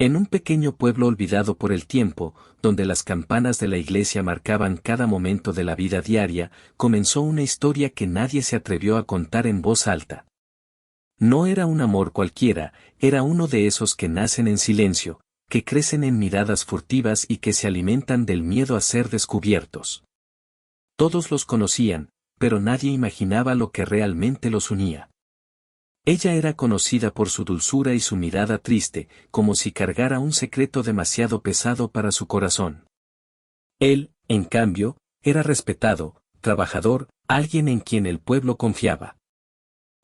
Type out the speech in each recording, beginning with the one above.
En un pequeño pueblo olvidado por el tiempo, donde las campanas de la iglesia marcaban cada momento de la vida diaria, comenzó una historia que nadie se atrevió a contar en voz alta. No era un amor cualquiera, era uno de esos que nacen en silencio, que crecen en miradas furtivas y que se alimentan del miedo a ser descubiertos. Todos los conocían, pero nadie imaginaba lo que realmente los unía. Ella era conocida por su dulzura y su mirada triste, como si cargara un secreto demasiado pesado para su corazón. Él, en cambio, era respetado, trabajador, alguien en quien el pueblo confiaba.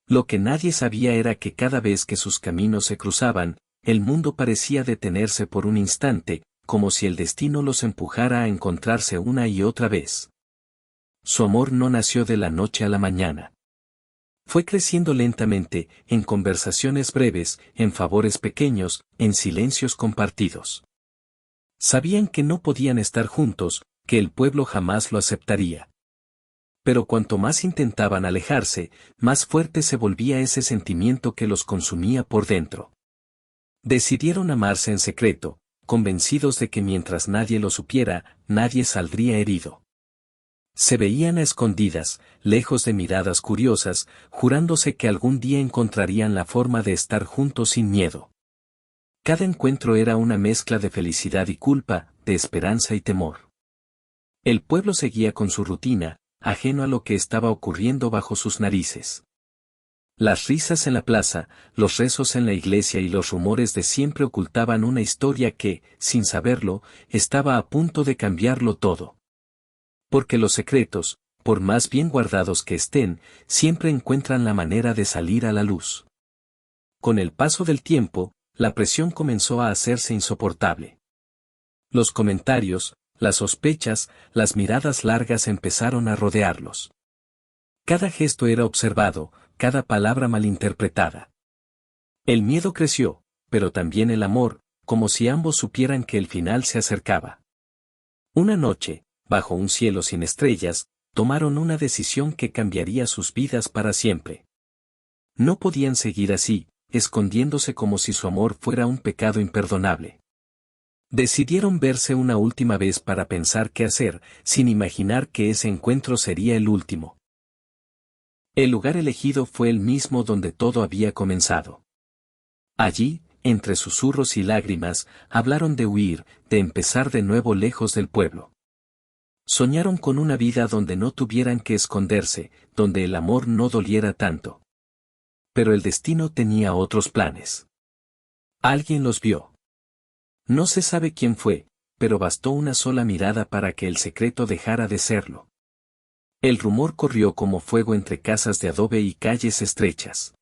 Lo que nadie sabía era que cada vez que sus caminos se cruzaban, el mundo parecía detenerse por un instante, como si el destino los empujara a encontrarse una y otra vez. Su amor no nació de la noche a la mañana. Fue creciendo lentamente, en conversaciones breves, en favores pequeños, en silencios compartidos. Sabían que no podían estar juntos, que el pueblo jamás lo aceptaría. Pero cuanto más intentaban alejarse, más fuerte se volvía ese sentimiento que los consumía por dentro. Decidieron amarse en secreto, convencidos de que mientras nadie lo supiera, nadie saldría herido. Se veían a escondidas, lejos de miradas curiosas, jurándose que algún día encontrarían la forma de estar juntos sin miedo. Cada encuentro era una mezcla de felicidad y culpa, de esperanza y temor. El pueblo seguía con su rutina, ajeno a lo que estaba ocurriendo bajo sus narices. Las risas en la plaza, los rezos en la iglesia y los rumores de siempre ocultaban una historia que, sin saberlo, estaba a punto de cambiarlo todo. Porque los secretos, por más bien guardados que estén, siempre encuentran la manera de salir a la luz. Con el paso del tiempo, la presión comenzó a hacerse insoportable. Los comentarios, las sospechas, las miradas largas empezaron a rodearlos. Cada gesto era observado, cada palabra malinterpretada. El miedo creció, pero también el amor, como si ambos supieran que el final se acercaba. Una noche, bajo un cielo sin estrellas, tomaron una decisión que cambiaría sus vidas para siempre. No podían seguir así, escondiéndose como si su amor fuera un pecado imperdonable. Decidieron verse una última vez para pensar qué hacer, sin imaginar que ese encuentro sería el último. El lugar elegido fue el mismo donde todo había comenzado. Allí, entre susurros y lágrimas, hablaron de huir, de empezar de nuevo lejos del pueblo. Soñaron con una vida donde no tuvieran que esconderse, donde el amor no doliera tanto. Pero el destino tenía otros planes. Alguien los vio. No se sabe quién fue, pero bastó una sola mirada para que el secreto dejara de serlo. El rumor corrió como fuego entre casas de adobe y calles estrechas.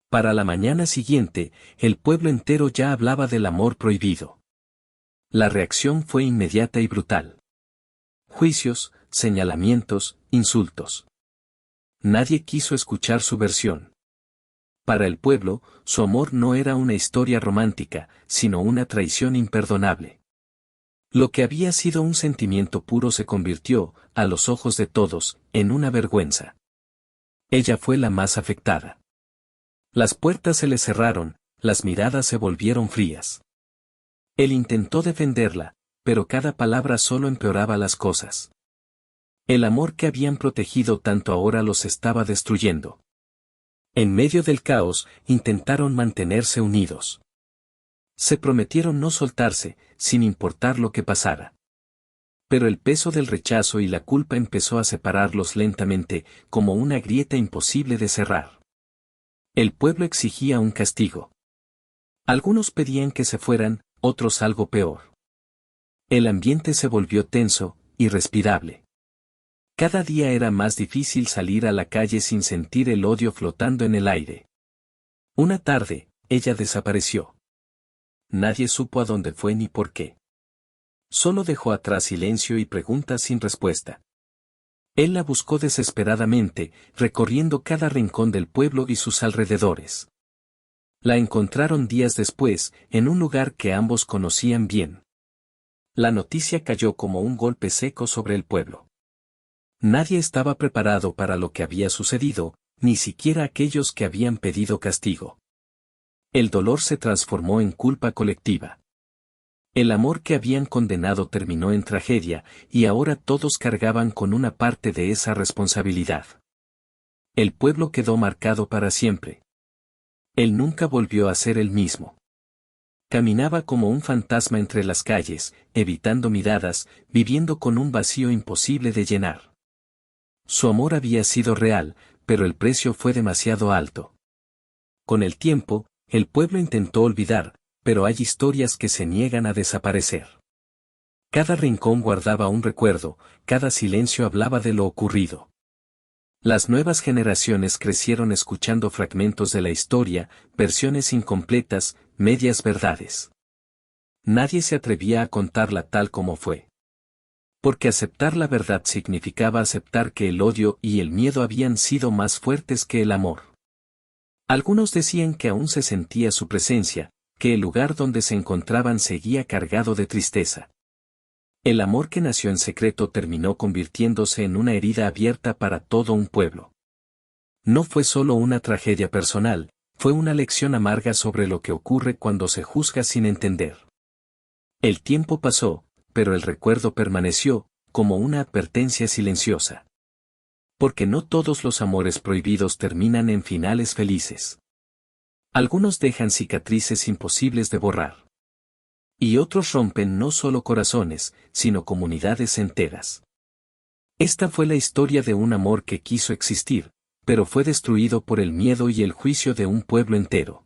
Para la mañana siguiente, el pueblo entero ya hablaba del amor prohibido. La reacción fue inmediata y brutal. Juicios, señalamientos, insultos. Nadie quiso escuchar su versión. Para el pueblo, su amor no era una historia romántica, sino una traición imperdonable. Lo que había sido un sentimiento puro se convirtió, a los ojos de todos, en una vergüenza. Ella fue la más afectada. Las puertas se le cerraron, las miradas se volvieron frías. Él intentó defenderla, pero cada palabra solo empeoraba las cosas. El amor que habían protegido tanto ahora los estaba destruyendo. En medio del caos, intentaron mantenerse unidos. Se prometieron no soltarse, sin importar lo que pasara. Pero el peso del rechazo y la culpa empezó a separarlos lentamente, como una grieta imposible de cerrar. El pueblo exigía un castigo. Algunos pedían que se fueran, otros algo peor. El ambiente se volvió tenso, irrespirable. Cada día era más difícil salir a la calle sin sentir el odio flotando en el aire. Una tarde, ella desapareció. Nadie supo a dónde fue ni por qué. Solo dejó atrás silencio y preguntas sin respuesta. Él la buscó desesperadamente, recorriendo cada rincón del pueblo y sus alrededores. La encontraron días después, en un lugar que ambos conocían bien. La noticia cayó como un golpe seco sobre el pueblo. Nadie estaba preparado para lo que había sucedido, ni siquiera aquellos que habían pedido castigo. El dolor se transformó en culpa colectiva. El amor que habían condenado terminó en tragedia, y ahora todos cargaban con una parte de esa responsabilidad. El pueblo quedó marcado para siempre. Él nunca volvió a ser el mismo. Caminaba como un fantasma entre las calles, evitando miradas, viviendo con un vacío imposible de llenar. Su amor había sido real, pero el precio fue demasiado alto. Con el tiempo, el pueblo intentó olvidar, pero hay historias que se niegan a desaparecer. Cada rincón guardaba un recuerdo, cada silencio hablaba de lo ocurrido. Las nuevas generaciones crecieron escuchando fragmentos de la historia, versiones incompletas, medias verdades. Nadie se atrevía a contarla tal como fue. Porque aceptar la verdad significaba aceptar que el odio y el miedo habían sido más fuertes que el amor. Algunos decían que aún se sentía su presencia, que el lugar donde se encontraban seguía cargado de tristeza. El amor que nació en secreto terminó convirtiéndose en una herida abierta para todo un pueblo. No fue solo una tragedia personal, fue una lección amarga sobre lo que ocurre cuando se juzga sin entender. El tiempo pasó, pero el recuerdo permaneció, como una advertencia silenciosa. Porque no todos los amores prohibidos terminan en finales felices. Algunos dejan cicatrices imposibles de borrar. Y otros rompen no solo corazones, sino comunidades enteras. Esta fue la historia de un amor que quiso existir, pero fue destruido por el miedo y el juicio de un pueblo entero.